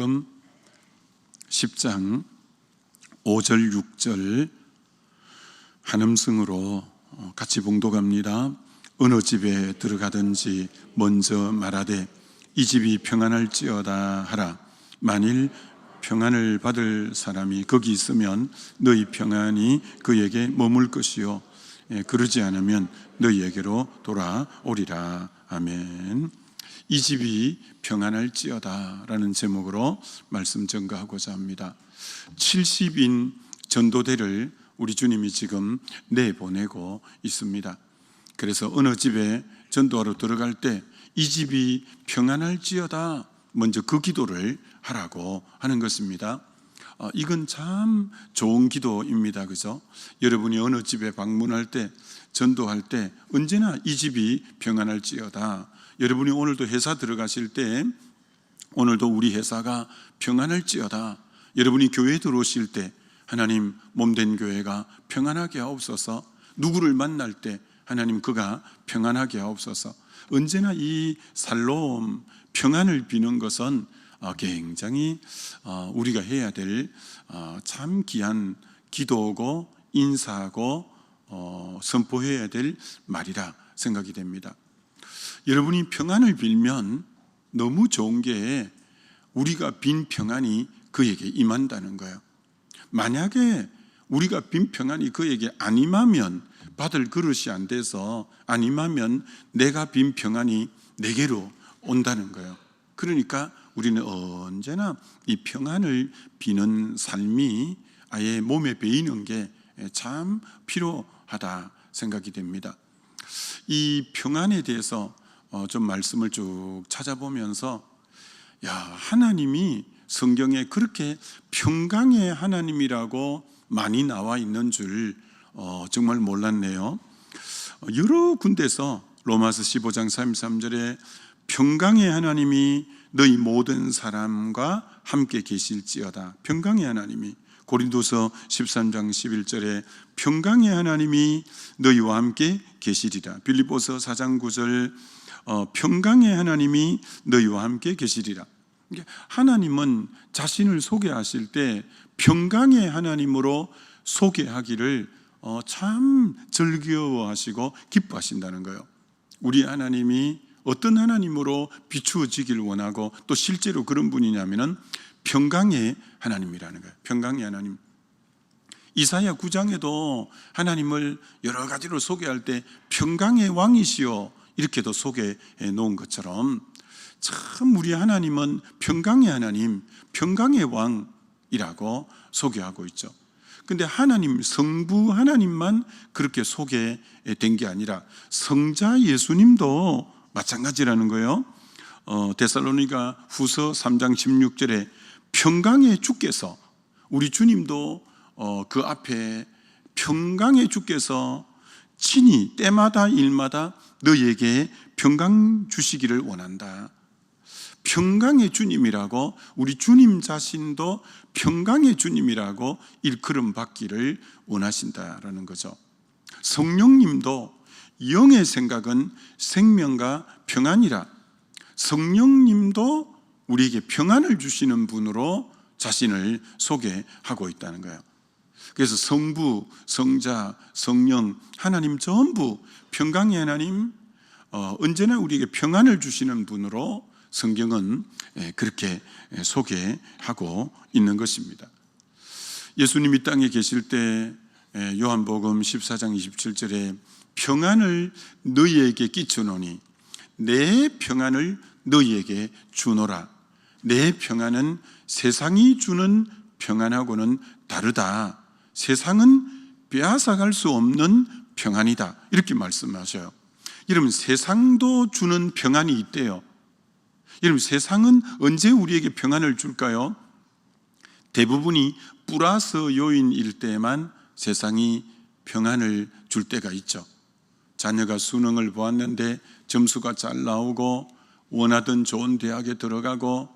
요한복음 10장 5절 6절 한음성으로 같이 봉독합니다. 어느 집에 들어가든지 먼저 말하되 이 집이 평안할지어다 하라. 만일 평안을 받을 사람이 거기 있으면 너희 평안이 그에게 머물 것이요 그러지 않으면 너희에게로 돌아오리라. 아멘. 이 집이 평안할지어다 라는 제목으로 말씀 전가하고자 합니다. 70인 전도대를 우리 주님이 지금 내보내고 있습니다. 그래서 어느 집에 전도하러 들어갈 때 이 집이 평안할지어다 먼저 그 기도를 하라고 하는 것입니다. 이건 참 좋은 기도입니다. 그죠? 여러분이 어느 집에 방문할 때, 전도할 때 언제나 이 집이 평안할지어다. 여러분이 오늘도 회사 들어가실 때 오늘도 우리 회사가 평안할지어다. 여러분이 교회에 들어오실 때 하나님 몸된 교회가 평안하게 하옵소서. 누구를 만날 때 하나님 그가 평안하게 하옵소서. 언제나 이 살로움 평안을 비는 것은 굉장히 우리가 해야 될 참 귀한 기도고 인사하고 선포해야 될 말이라 생각이 됩니다. 여러분이 평안을 빌면 너무 좋은 게 우리가 빈 평안이 그에게 임한다는 거예요. 만약에 우리가 빈 평안이 그에게 안 임하면 받을 그릇이 안 돼서 안 임하면 내가 빈 평안이 내게로 온다는 거예요. 그러니까 우리는 언제나 이 평안을 비는 삶이 아예 몸에 배이는 게 참 필요하다 생각이 됩니다. 이 평안에 대해서 좀 말씀을 쭉 찾아보면서 하나님이 성경에 그렇게 평강의 하나님이라고 많이 나와 있는 줄 정말 몰랐네요. 여러 군데서 로마서 15장 33절에 평강의 하나님이 너희 모든 사람과 함께 계실지어다. 평강의 하나님이. 고린도서 13장 11절에 평강의 하나님이 너희와 함께 계시리라. 빌립보서 4장 9절 평강의 하나님이 너희와 함께 계시리라. 하나님은 자신을 소개하실 때 평강의 하나님으로 소개하기를 참 즐거워하시고 기뻐하신다는 거예요. 우리 하나님이 어떤 하나님으로 비추어지길 원하고 또 실제로 그런 분이냐면은 평강의 하나님이라는 거예요. 평강의 하나님. 이사야 9장에도 하나님을 여러 가지로 소개할 때 평강의 왕이시여 이렇게도 소개해 놓은 것처럼 참 우리 하나님은 평강의 하나님, 평강의 왕이라고 소개하고 있죠. 근데 하나님, 성부 하나님만 그렇게 소개된 게 아니라 성자 예수님도 마찬가지라는 거예요. 데살로니가 후서 3장 16절에 평강의 주께서, 우리 주님도 그 앞에 평강의 주께서 친히 때마다 일마다 너희에게 평강 주시기를 원한다. 평강의 주님이라고, 우리 주님 자신도 평강의 주님이라고 일컬음 받기를 원하신다라는 거죠. 성령님도 영의 생각은 생명과 평안이라. 성령님도 우리에게 평안을 주시는 분으로 자신을 소개하고 있다는 거예요. 그래서 성부, 성자, 성령, 하나님 전부 평강의 하나님, 언제나 우리에게 평안을 주시는 분으로 성경은 그렇게 소개하고 있는 것입니다. 예수님이 땅에 계실 때 요한복음 14장 27절에 평안을 너희에게 끼쳐노니 내 평안을 너희에게 주노라. 내 평안은 세상이 주는 평안하고는 다르다. 세상은 빼앗아갈 수 없는 평안이다. 이렇게 말씀하셔요. 여러분, 세상도 주는 평안이 있대요. 여러분, 세상은 언제 우리에게 평안을 줄까요? 대부분이 플러스 요인일 때만 세상이 평안을 줄 때가 있죠. 자녀가 수능을 보았는데 점수가 잘 나오고 원하던 좋은 대학에 들어가고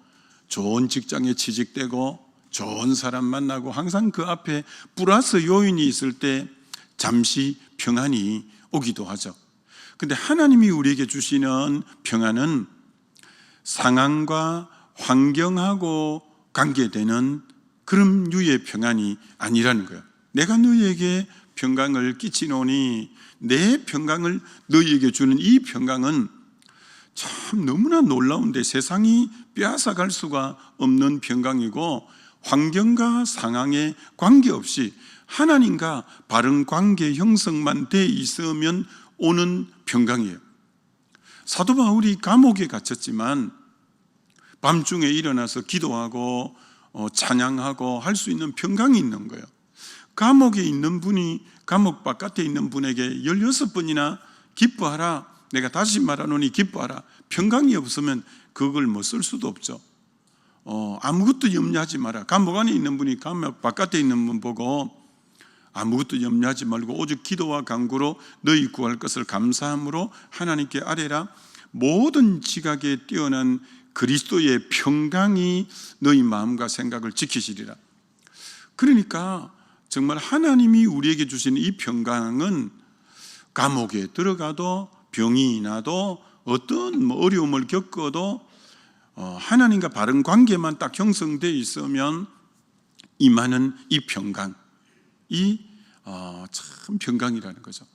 좋은 직장에 취직되고 좋은 사람 만나고 항상 그 앞에 플러스 요인이 있을 때 잠시 평안이 오기도 하죠. 근데 하나님이 우리에게 주시는 평안은 상황과 환경하고 관계되는 그런 류의 평안이 아니라는 거예요. 내가 너희에게 평강을 끼치노니 내 평강을 너희에게 주는 이 평강은 참 너무나 놀라운데 세상이 빼앗아갈 수가 없는 평강이고, 환경과 상황에 관계없이 하나님과 바른 관계 형성만 돼 있으면 오는 평강이에요. 사도 바울이 감옥에 갇혔지만 밤중에 일어나서 기도하고 찬양하고 할 수 있는 평강이 있는 거예요. 감옥에 있는 분이 감옥 바깥에 있는 분에게 16번이나 기뻐하라, 내가 다시 말하노니 기뻐하라, 평강이 없으면 그걸 뭐 쓸 수도 없죠. 아무것도 염려하지 마라. 감옥 안에 있는 분이 감옥 바깥에 있는 분 보고 아무것도 염려하지 말고 오직 기도와 간구로 너희 구할 것을 감사함으로 하나님께 아뢰라. 모든 지각에 뛰어난 그리스도의 평강이 너희 마음과 생각을 지키시리라. 그러니까 정말 하나님이 우리에게 주시는 이 평강은 감옥에 들어가도 병이 나도 어떤 어려움을 겪어도 하나님과 바른 관계만 딱 형성되어 있으면 임하는 이 평강, 참 평강이라는 거죠.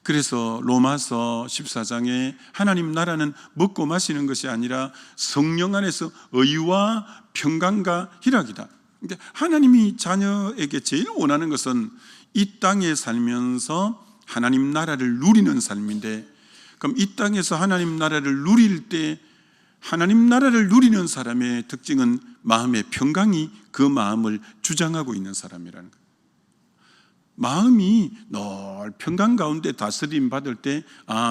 그래서 로마서 14장에 하나님 나라는 먹고 마시는 것이 아니라 성령 안에서 의와 평강과 희락이다. 그러니까 하나님이 자녀에게 제일 원하는 것은 이 땅에 살면서 하나님 나라를 누리는 삶인데, 그럼 이 땅에서 하나님 나라를 누릴 때 하나님 나라를 누리는 사람의 특징은 마음의 평강이 그 마음을 주장하고 있는 사람이라는 거예요. 마음이 늘 평강 가운데 다스림 받을 때,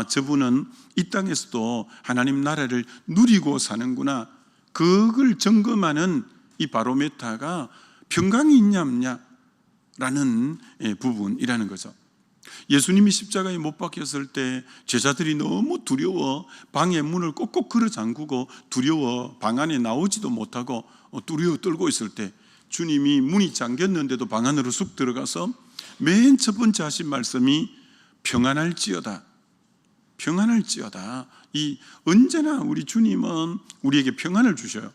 저분은 이 땅에서도 하나님 나라를 누리고 사는구나, 그걸 점검하는 이 바로메타가 평강이 있냐 없냐라는 부분이라는 거죠. 예수님이 십자가에 못 박혔을 때 제자들이 너무 두려워 방의 문을 꼭꼭 걸어 잠그고 두려워 방 안에 나오지도 못하고 두려워 떨고 있을 때, 주님이 문이 잠겼는데도 방 안으로 쑥 들어가서 맨 첫 번째 하신 말씀이 평안할지어다, 평안할지어다. 언제나 우리 주님은 우리에게 평안을 주셔요.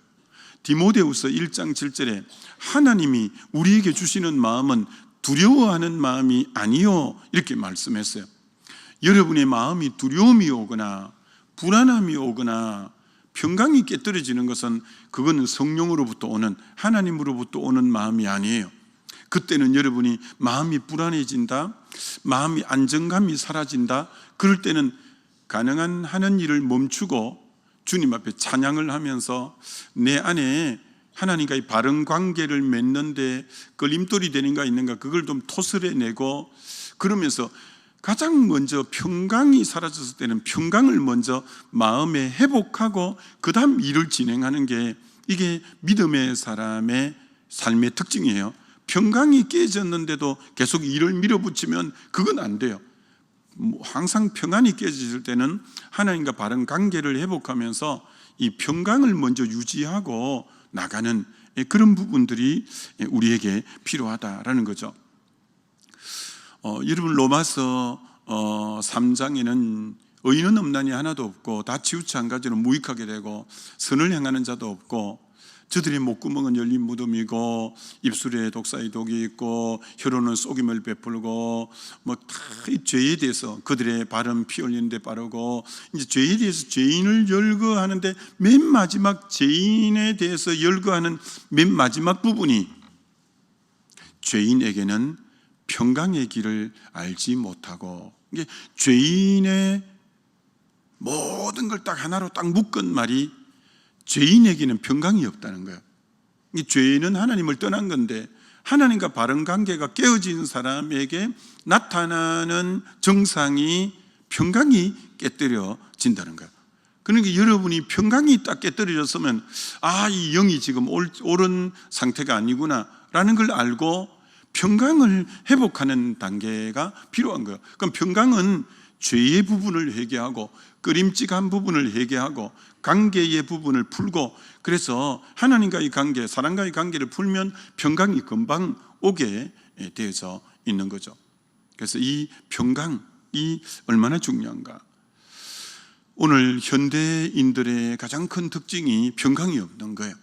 디모데후서 1장 7절에 하나님이 우리에게 주시는 마음은 두려워하는 마음이 아니요, 이렇게 말씀했어요. 여러분의 마음이 두려움이 오거나 불안함이 오거나 평강이 깨뜨려지는 것은 그거는 성령으로부터 오는, 하나님으로부터 오는 마음이 아니에요. 그때는 여러분이 마음이 불안해진다, 마음이 안정감이 사라진다, 그럴 때는 가능한 하는 일을 멈추고 주님 앞에 찬양을 하면서 내 안에 하나님과의 바른 관계를 맺는데 걸림돌이 되는가 있는가, 그걸 좀 토설해내고, 그러면서 가장 먼저 평강이 사라졌을 때는 평강을 먼저 마음에 회복하고 그 다음 일을 진행하는 게, 이게 믿음의 사람의 삶의 특징이에요. 평강이 깨졌는데도 계속 일을 밀어붙이면 그건 안 돼요. 항상 평안이 깨졌을 때는 하나님과 바른 관계를 회복하면서 이 평강을 먼저 유지하고 나가는 그런 부분들이 우리에게 필요하다라는 거죠. 여러분, 로마서 3장에는 의인은 없나니 하나도 없고 다 치우쳐 한 가지로 무익하게 되고 선을 행하는 자도 없고 저들의 목구멍은 열린 무덤이고 입술에 독사의 독이 있고 혀로는 속임을 베풀고 다 죄에 대해서 그들의 발은 피 흘리는 데 빠르고, 이제 죄에 대해서 죄인을 열거하는데 맨 마지막 죄인에 대해서 열거하는 맨 마지막 부분이 죄인에게는 평강의 길을 알지 못하고, 이게 죄인의 모든 걸 딱 하나로 딱 묶은 말이 죄인에게는 평강이 없다는 거예요. 이 죄인은 하나님을 떠난 건데 하나님과 바른 관계가 깨어진 사람에게 나타나는 정상이 평강이 깨뜨려진다는 거예요. 그러니까 여러분이 평강이 딱 깨뜨려졌으면 이 영이 지금 옳은 상태가 아니구나 라는 걸 알고 평강을 회복하는 단계가 필요한 거예요. 그럼 평강은 죄의 부분을 회개하고 끄림직한 부분을 회개하고 관계의 부분을 풀고, 그래서 하나님과의 관계, 사람과의 관계를 풀면 평강이 금방 오게 되어져 있는 거죠. 그래서 이 평강이 얼마나 중요한가. 오늘 현대인들의 가장 큰 특징이 평강이 없는 거예요.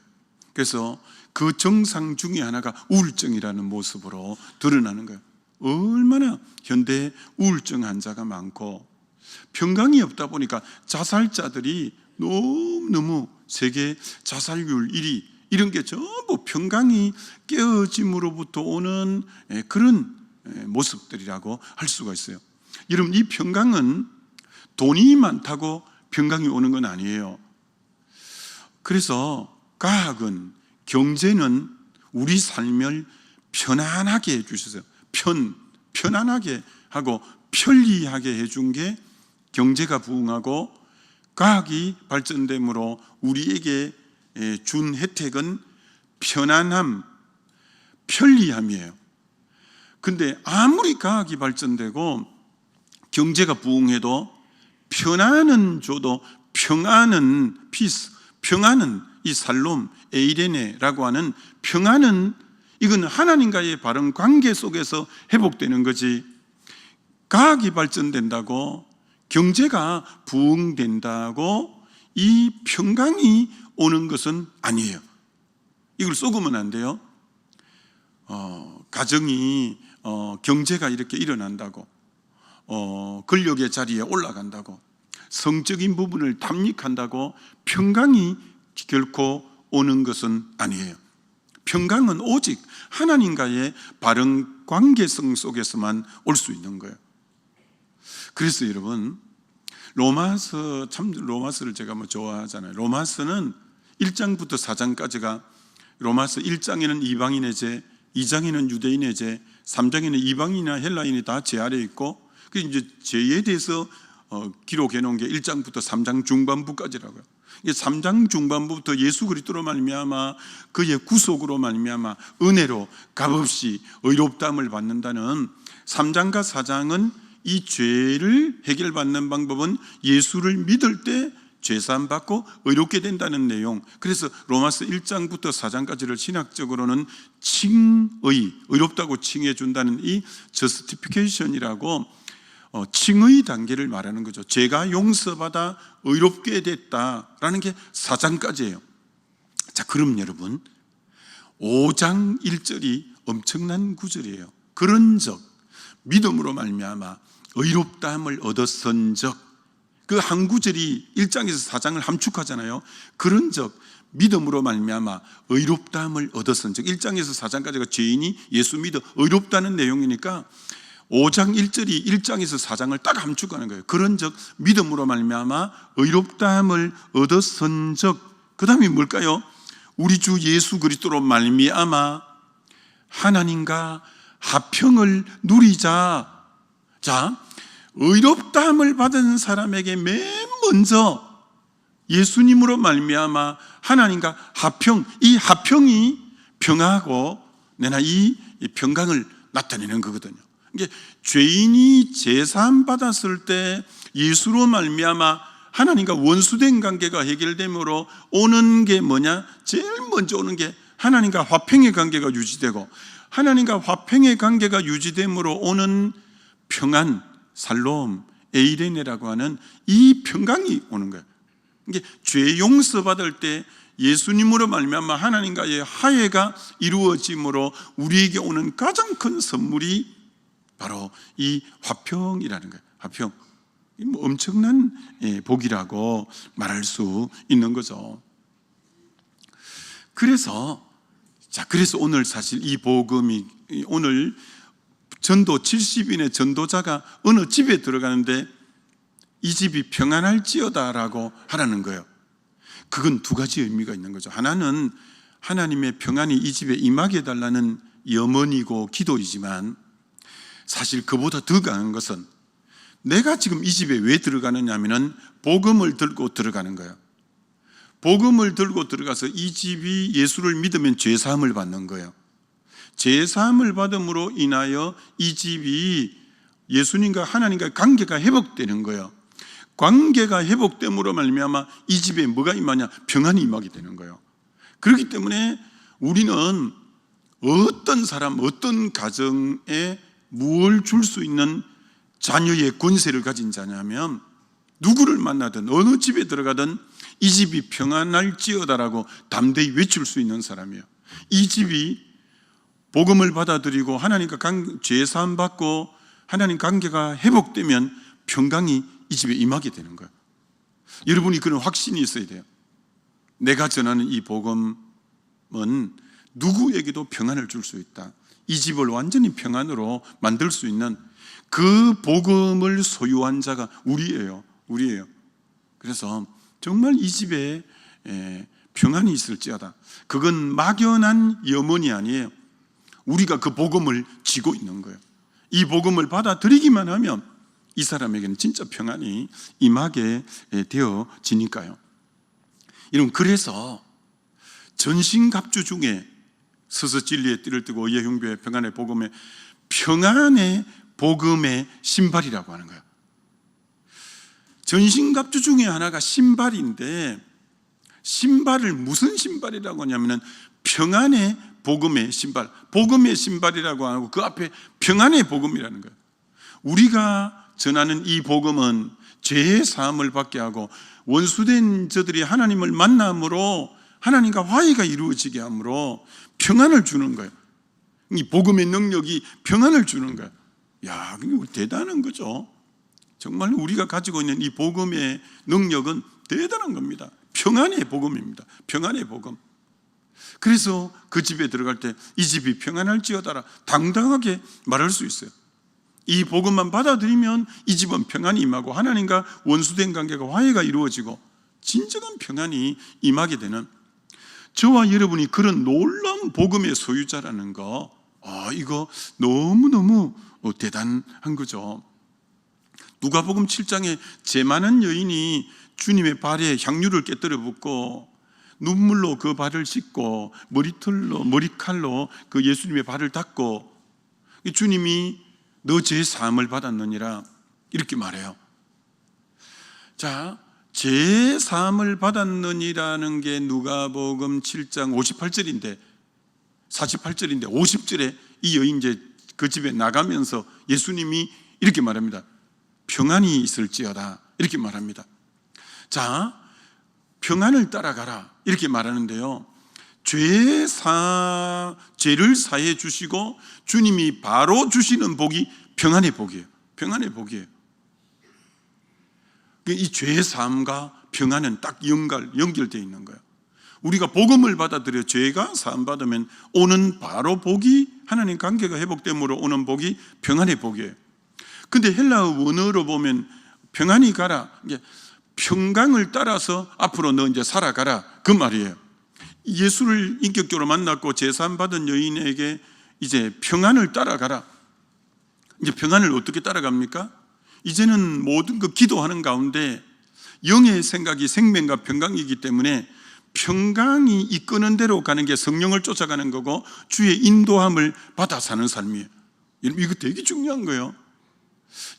그래서 그 증상 중에 하나가 우울증이라는 모습으로 드러나는 거예요. 얼마나 현대에 우울증 환자가 많고 평강이 없다 보니까 자살자들이 너무 세계 자살률 1위, 이런 게 전부 평강이 깨어짐으로부터 오는 그런 모습들이라고 할 수가 있어요. 여러분, 이 평강은 돈이 많다고 평강이 오는 건 아니에요. 그래서 과학은, 경제는 우리 삶을 편안하게 해주셨어요. 편안하게 하고 편리하게 해준 게 경제가 부흥하고 과학이 발전됨으로 우리에게 준 혜택은 편안함, 편리함이에요. 근데 아무리 과학이 발전되고 경제가 부흥해도 편안은 줘도 평안은 피스, 평안은 이 살롬, 에이레네라고 하는 평안은 이건 하나님과의 바른 관계 속에서 회복되는 거지, 과학이 발전된다고 경제가 부흥된다고 이 평강이 오는 것은 아니에요. 이걸 속으면 안 돼요. 가정이 경제가 이렇게 일어난다고, 권력의 자리에 올라간다고, 성적인 부분을 탐닉한다고 평강이 결코 오는 것은 아니에요. 평강은 오직 하나님과의 바른 관계성 속에서만 올 수 있는 거예요. 그래서 여러분, 로마서를 제가 좋아하잖아요. 로마서는 1장부터 4장까지가, 로마서 1장에는 이방인의 죄, 2장에는 유대인의 죄, 3장에는 이방인이나 헬라인이 다 죄 아래 있고, 그 이제 죄에 대해서 기록해 놓은 게 1장부터 3장 중반부까지라고요. 3장 중반부부터 예수 그리스도로 말미암아 그의 구속으로 말미암아 은혜로 값없이 의롭다함을 받는다는 3장과 4장은 이 죄를 해결받는 방법은 예수를 믿을 때 죄사함 받고 의롭게 된다는 내용. 그래서 로마서 1장부터 4장까지를 신학적으로는 칭의, 의롭다고 칭해 준다는 이 justification이라고 칭의 단계를 말하는 거죠. 죄가 용서받아 의롭게 됐다라는 게 4장까지예요. 자, 그럼 여러분, 5장 1절이 엄청난 구절이에요. 그런즉 믿음으로 말미암아 의롭다함을 얻었은즉, 그 한 구절이 1장에서 4장을 함축하잖아요. 그런즉 믿음으로 말미암아 의롭다함을 얻었은즉, 1장에서 4장까지가 죄인이 예수 믿어 의롭다는 내용이니까 5장 1절이 1장에서 4장을 딱 함축하는 거예요. 그런즉 믿음으로 말미암아 의롭다함을 얻었은즉, 그 다음이 뭘까요? 우리 주 예수 그리스도로 말미암아 하나님과 화평을 누리자. 자, 의롭다함을 받은 사람에게 맨 먼저 예수님으로 말미암아 하나님과 화평, 이 화평이 평하고 내나 이 평강을 나타내는 거거든요. 이게 죄인이 제사함 받았을 때 예수로 말미암아 하나님과 원수된 관계가 해결됨으로 오는 게 뭐냐? 제일 먼저 오는 게 하나님과 화평의 관계가 유지되고, 하나님과 화평의 관계가 유지됨으로 오는 평안, 살롬, 에이레네라고 하는 이 평강이 오는 거예요. 이게 죄 용서받을 때 예수님으로 말미암아 하나님과의 화해가 이루어짐으로 우리에게 오는 가장 큰 선물이 바로 이 화평이라는 거예요. 화평, 엄청난 복이라고 말할 수 있는 거죠. 그래서 오늘 사실 이 복음이, 오늘 전도 70인의 전도자가 어느 집에 들어가는데 이 집이 평안할지어다라고 하라는 거예요. 그건 두 가지 의미가 있는 거죠. 하나는 하나님의 평안이 이 집에 임하게 해달라는 염원이고 기도이지만, 사실 그보다 더 강한 것은 내가 지금 이 집에 왜 들어가느냐 하면은 복음을 들고 들어가는 거예요. 복음을 들고 들어가서 이 집이 예수를 믿으면 죄사함을 받는 거예요. 죄사함을 받음으로 인하여 이 집이 예수님과 하나님과 관계가 회복되는 거예요. 관계가 회복됨으로 말미암아 이 집에 뭐가 임하냐? 평안이 임하게 되는 거예요. 그렇기 때문에 우리는 어떤 사람, 어떤 가정에 무엇을 줄 수 있는 자녀의 권세를 가진 자냐면 누구를 만나든 어느 집에 들어가든 이 집이 평안할지어다라고 담대히 외칠 수 있는 사람이에요. 이 집이 복음을 받아들이고 하나님과 죄 사함 받고 하나님 관계가 회복되면 평강이 이 집에 임하게 되는 거예요. 여러분이 그런 확신이 있어야 돼요. 내가 전하는 이 복음은 누구에게도 평안을 줄 수 있다. 이 집을 완전히 평안으로 만들 수 있는 그 복음을 소유한 자가 우리예요. 그래서 정말 이 집에 평안이 있을지어다. 그건 막연한 염원이 아니에요. 우리가 그 복음을 지고 있는 거예요. 이 복음을 받아들이기만 하면 이 사람에게는 진짜 평안이 임하게 되어지니까요. 여러분, 그래서 전신갑주 중에 서서 진리의 띠를 뜨고 의의 흉배의 평안의 복음에 평안의 복음의 신발이라고 하는 거예요. 전신갑주 중에 하나가 신발인데, 신발을 무슨 신발이라고 하냐면은 평안의 복음의 신발, 복음의 신발이라고 하고 그 앞에 평안의 복음이라는 거예요. 우리가 전하는 이 복음은 죄의 사함을 받게 하고 원수된 저들이 하나님을 만남으로 하나님과 화해가 이루어지게 함으로 평안을 주는 거예요. 이 복음의 능력이 평안을 주는 거예요. 야, 이거 대단한 거죠. 정말 우리가 가지고 있는 이 복음의 능력은 대단한 겁니다. 평안의 복음입니다. 평안의 복음. 그래서 그 집에 들어갈 때 이 집이 평안할지어다라 당당하게 말할 수 있어요. 이 복음만 받아들이면 이 집은 평안이 임하고 하나님과 원수된 관계가 화해가 이루어지고 진정한 평안이 임하게 되는, 저와 여러분이 그런 놀라운 복음의 소유자라는 거, 이거 너무너무 대단한 거죠. 누가복음 7장에 재 많은 여인이 주님의 발에 향유를 깨뜨려 붓고 눈물로 그 발을 씻고 머리칼로 그 예수님의 발을 닦고 주님이 너 죄 사함을 받았느니라 이렇게 말해요. 자, 죄 사함을 받았느니라는 게 누가복음 7장 58절인데 48절인데 50절에 이 여인 이제 그 집에 나가면서 예수님이 이렇게 말합니다. 평안이 있을지어다 이렇게 말합니다. 자, 평안을 따라가라 이렇게 말하는데요, 죄를 사해 주시고 주님이 바로 주시는 복이 평안의 복이에요. 평안의 복이에요. 이 죄의 사함과 평안은 딱 연결되어 있는 거예요. 우리가 복음을 받아들여 죄가 사함받으면 오는 바로 복이, 하나님 관계가 회복됨으로 오는 복이 평안의 복이에요. 근데 헬라어 원어로 보면 평안히 가라, 평강을 따라서 앞으로 너 이제 살아가라 그 말이에요. 예수를 인격적으로 만났고 제사함 받은 여인에게 이제 평안을 따라가라. 이제 평안을 어떻게 따라갑니까? 이제는 모든 그 기도하는 가운데 영의 생각이 생명과 평강이기 때문에 평강이 이끄는 대로 가는 게 성령을 쫓아가는 거고 주의 인도함을 받아 사는 삶이에요. 여러분, 이거 되게 중요한 거예요.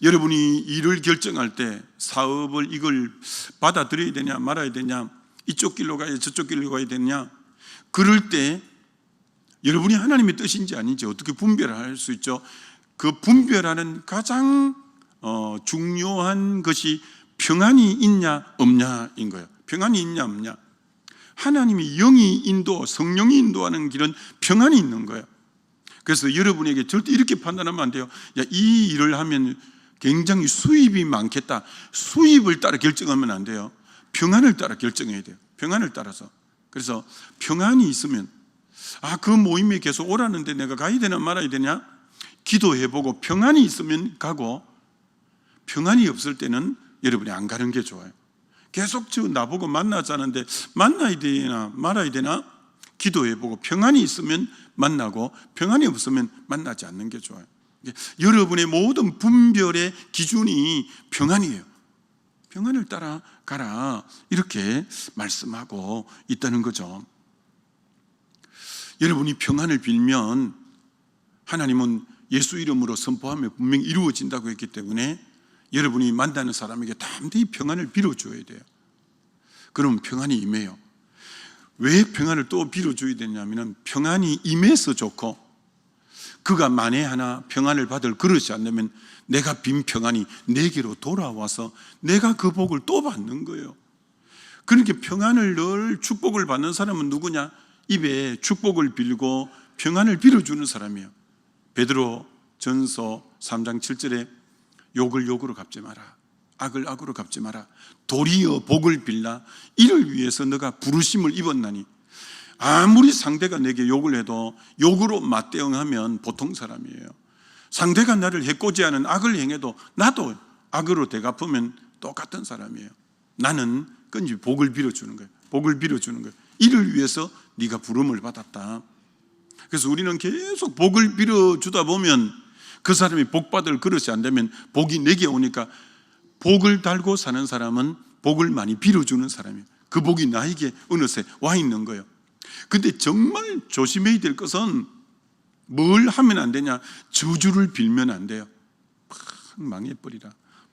여러분이 일을 결정할 때 사업을 이걸 받아들여야 되냐 말아야 되냐, 이쪽 길로 가야 저쪽 길로 가야 되냐, 그럴 때 여러분이 하나님의 뜻인지 아닌지 어떻게 분별할 수 있죠? 그 분별하는 가장 중요한 것이 평안이 있냐 없냐인 거예요. 평안이 있냐 없냐. 하나님이 영이 성령이 인도하는 길은 평안이 있는 거예요. 그래서 여러분에게 절대 이렇게 판단하면 안 돼요. 야, 이 일을 하면 굉장히 수입이 많겠다. 수입을 따라 결정하면 안 돼요. 평안을 따라 결정해야 돼요. 평안을 따라서. 그래서 평안이 있으면, 그 모임에 계속 오라는데 내가 가야 되나 말아야 되냐? 기도해보고 평안이 있으면 가고, 평안이 없을 때는 여러분이 안 가는 게 좋아요. 계속 나보고 만나자는데 만나야 되나 말아야 되나? 기도해보고 평안이 있으면 만나고 평안이 없으면 만나지 않는 게 좋아요. 여러분의 모든 분별의 기준이 평안이에요. 평안을 따라가라 이렇게 말씀하고 있다는 거죠. 여러분이 평안을 빌면 하나님은 예수 이름으로 선포하며 분명히 이루어진다고 했기 때문에 여러분이 만나는 사람에게 담대히 평안을 빌어줘야 돼요. 그럼 평안이 임해요. 왜 평안을 또 빌어줘야 되냐면 평안이 임해서 좋고 그가 만에 하나 평안을 받을 그릇이 안 되면 내가 빈 평안이 내게로 돌아와서 내가 그 복을 또 받는 거예요. 그렇게 평안을 늘 축복을 받는 사람은 누구냐? 입에 축복을 빌고 평안을 빌어주는 사람이에요. 베드로 전서 3장 7절에 욕을 욕으로 갚지 마라, 악을 악으로 갚지 마라, 도리어 복을 빌라. 이를 위해서 너가 부르심을 입었나니. 아무리 상대가 내게 욕을 해도 욕으로 맞대응하면 보통 사람이에요. 상대가 나를 해코지하는 악을 행해도 나도 악으로 되갚으면 똑같은 사람이에요. 나는 끈지 복을 빌어주는 거예요. 복을 빌어주는 거예요. 이를 위해서 네가 부름을 받았다. 그래서 우리는 계속 복을 빌어주다 보면 그 사람이 복 받을 그릇이 안 되면 복이 내게 오니까 복을 달고 사는 사람은 복을 많이 빌어주는 사람이에요. 그 복이 나에게 어느새 와 있는 거예요. 근데 정말 조심해야 될 것은 뭘 하면 안 되냐? 저주를 빌면 안 돼요. 팍 망해버리라,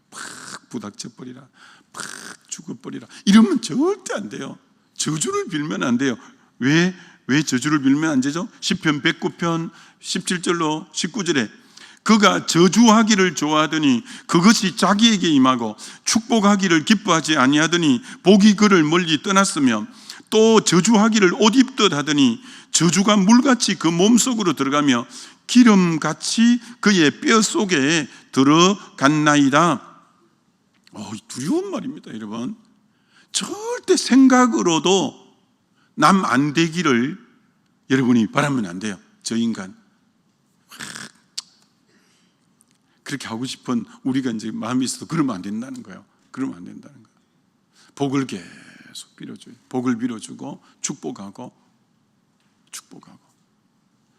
팍 부닥쳐버리라, 팍 죽어버리라, 이러면 절대 안 돼요. 저주를 빌면 안 돼요. 왜 저주를 빌면 안 되죠? 시편 109편 17절로 19절에 그가 저주하기를 좋아하더니 그것이 자기에게 임하고 축복하기를 기뻐하지 아니하더니 복이 그를 멀리 떠났으며 또 저주하기를 옷 입듯 하더니 저주가 물같이 그 몸속으로 들어가며 기름같이 그의 뼈 속에 들어갔나이다. 두려운 말입니다, 여러분. 절대 생각으로도 남 안 되기를 여러분이 바라면 안 돼요. 저 인간 그렇게 하고 싶은 우리가 이제 마음이 있어도 그러면 안 된다는 거예요. 그러면 안 된다는 거예요. 복을 계속 빌어줘요. 복을 빌어주고 축복하고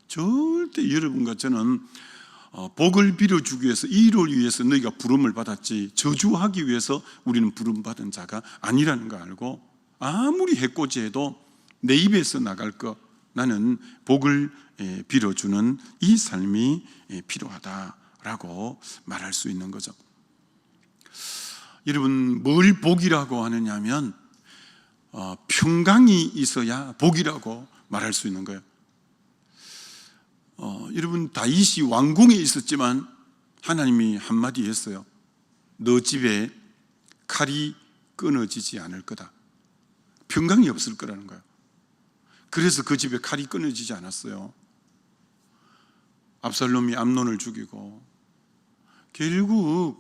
절대 여러분과 저는 복을 빌어주기 위해서, 일을 위해서 너희가 부름을 받았지 저주하기 위해서 우리는 부름받은 자가 아니라는 거 알고 아무리 해코지해도 내 입에서 나갈 거, 나는 복을 빌어주는 이 삶이 필요하다라고 말할 수 있는 거죠. 여러분, 뭘 복이라고 하느냐 하면 평강이 있어야 복이라고 말할 수 있는 거예요. 여러분, 다윗이 왕궁에 있었지만 하나님이 한마디 했어요. 너 집에 칼이 끊어지지 않을 거다. 평강이 없을 거라는 거예요. 그래서 그 집에 칼이 끊어지지 않았어요. 압살롬이 암논을 죽이고 결국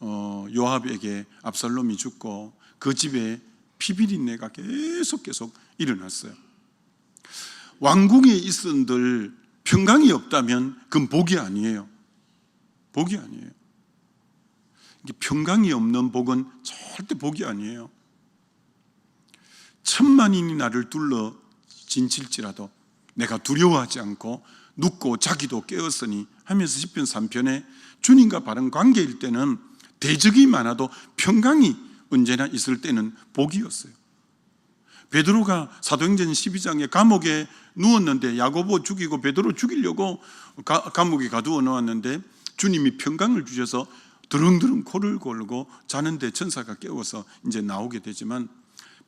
요압에게 압살롬이 죽고 그 집에 피비린내가 계속 일어났어요. 왕궁에 있은들 평강이 없다면 그건 복이 아니에요. 복이 아니에요. 평강이 없는 복은 절대 복이 아니에요. 천만인이 나를 둘러 진칠지라도 내가 두려워하지 않고 눕고 자기도 깨었으니 하면서 시편 3편에 주님과 바른 관계일 때는 대적이 많아도 평강이 언제나 있을 때는 복이었어요. 베드로가 사도행전 12장에 감옥에 누웠는데 야고보 죽이고 베드로 죽이려고 감옥에 가두어 놓았는데 주님이 평강을 주셔서 드릉드릉 코를 골고 자는데 천사가 깨워서 이제 나오게 되지만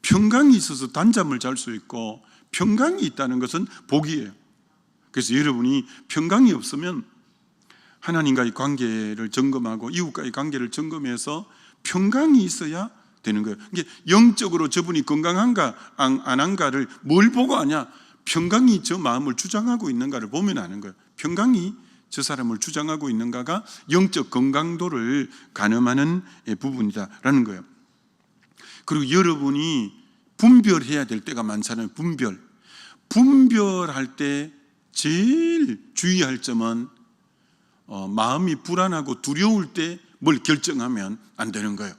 평강이 있어서 단잠을 잘 수 있고 평강이 있다는 것은 복이에요. 그래서 여러분이 평강이 없으면 하나님과의 관계를 점검하고 이웃과의 관계를 점검해서 평강이 있어야 되는 거예요. 이게 영적으로 저분이 건강한가 안 한가를 뭘 보고 아냐? 평강이 저 마음을 주장하고 있는가를 보면 아는 거예요. 평강이 저 사람을 주장하고 있는가가 영적 건강도를 가늠하는 부분이다라는 거예요. 그리고 여러분이 분별해야 될 때가 많잖아요. 분별할 때 제일 주의할 점은 마음이 불안하고 두려울 때 뭘 결정하면 안 되는 거예요.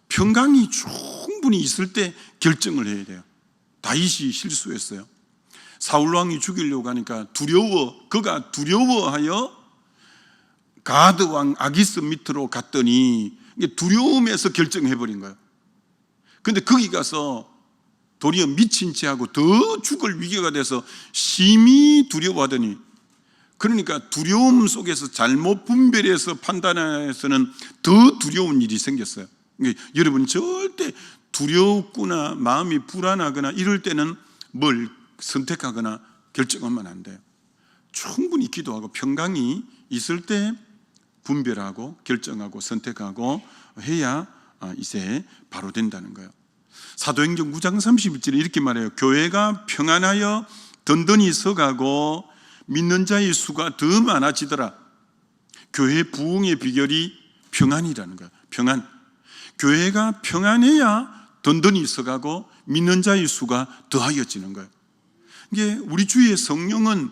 평강이 충분히 있을 때 결정을 해야 돼요. 다윗이 실수했어요. 사울왕이 죽이려고 하니까 그가 두려워하여 가드왕 아기스 밑으로 갔더니 두려움에서 결정해버린 거예요. 근데 거기 가서 도리어 미친 채하고 더 죽을 위기가 돼서 심히 두려워하더니, 그러니까 두려움 속에서 잘못 분별해서 판단해서는 더 두려운 일이 생겼어요. 그러니까 여러분 절대 두렵거나 마음이 불안하거나 이럴 때는 뭘 선택하거나 결정하면 안 돼요. 충분히 기도하고 평강이 있을 때 분별하고 결정하고 선택하고 해야 이제 바로 된다는 거예요. 사도행전 9장 31절에 이렇게 말해요. 교회가 평안하여 든든히 서가고 믿는 자의 수가 더 많아지더라. 교회 부흥의 비결이 평안이라는 거예요. 평안. 교회가 평안해야 든든히 서가고 믿는 자의 수가 더하여지는 거예요. 이게 우리 주위의 성령은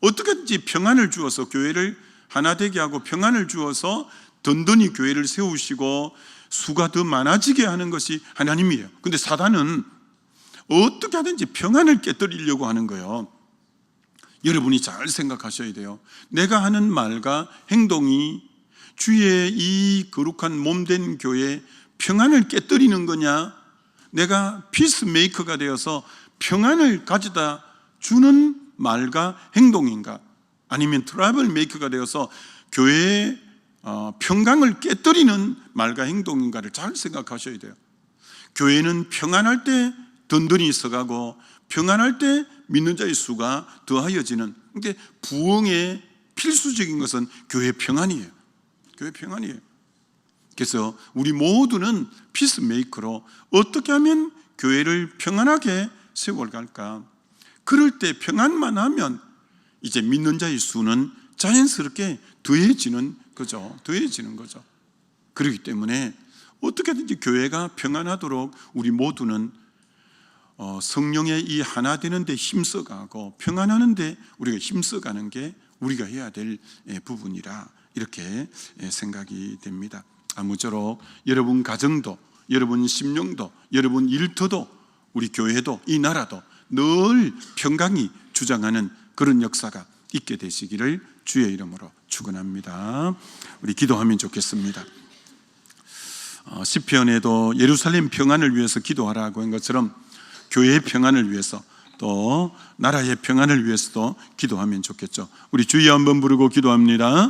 어떻게든지 평안을 주어서 교회를 하나 되게 하고 평안을 주어서 든든히 교회를 세우시고 수가 더 많아지게 하는 것이 하나님이에요. 근데 사단은 어떻게 하든지 평안을 깨뜨리려고 하는 거예요. 여러분이 잘 생각하셔야 돼요. 내가 하는 말과 행동이 주의 이 거룩한 몸된 교회에 평안을 깨뜨리는 거냐, 내가 피스메이커가 되어서 평안을 가져다 주는 말과 행동인가, 아니면 트러블 메이커가 되어서 교회의 평강을 깨뜨리는 말과 행동인가를 잘 생각하셔야 돼요. 교회는 평안할 때 든든히 서가고 평안할 때 믿는 자의 수가 더하여지는, 그러니까 부흥의 필수적인 것은 교회 평안이에요. 교회 평안이에요. 그래서 우리 모두는 피스메이커로 어떻게 하면 교회를 평안하게 세워갈까? 그럴 때 평안만 하면 이제 믿는 자의 수는 자연스럽게 더해지는 거죠. 더해지는 거죠. 그렇기 때문에 어떻게든지 교회가 평안하도록 우리 모두는 성령의 이 하나 되는 데 힘써가고 평안하는 데 우리가 힘써가는 게 우리가 해야 될 부분이라 이렇게 생각이 됩니다. 아무쪼록 여러분 가정도, 여러분 심령도, 여러분 일터도, 우리 교회도, 이 나라도 늘 평강이 주장하는 그런 역사가 있게 되시기를 주의 이름으로 축원합니다. 우리 기도하면 좋겠습니다. 시편에도 예루살렘 평안을 위해서 기도하라고 한 것처럼 교회의 평안을 위해서 또 나라의 평안을 위해서도 기도하면 좋겠죠. 우리 주여 한번 부르고 기도합니다.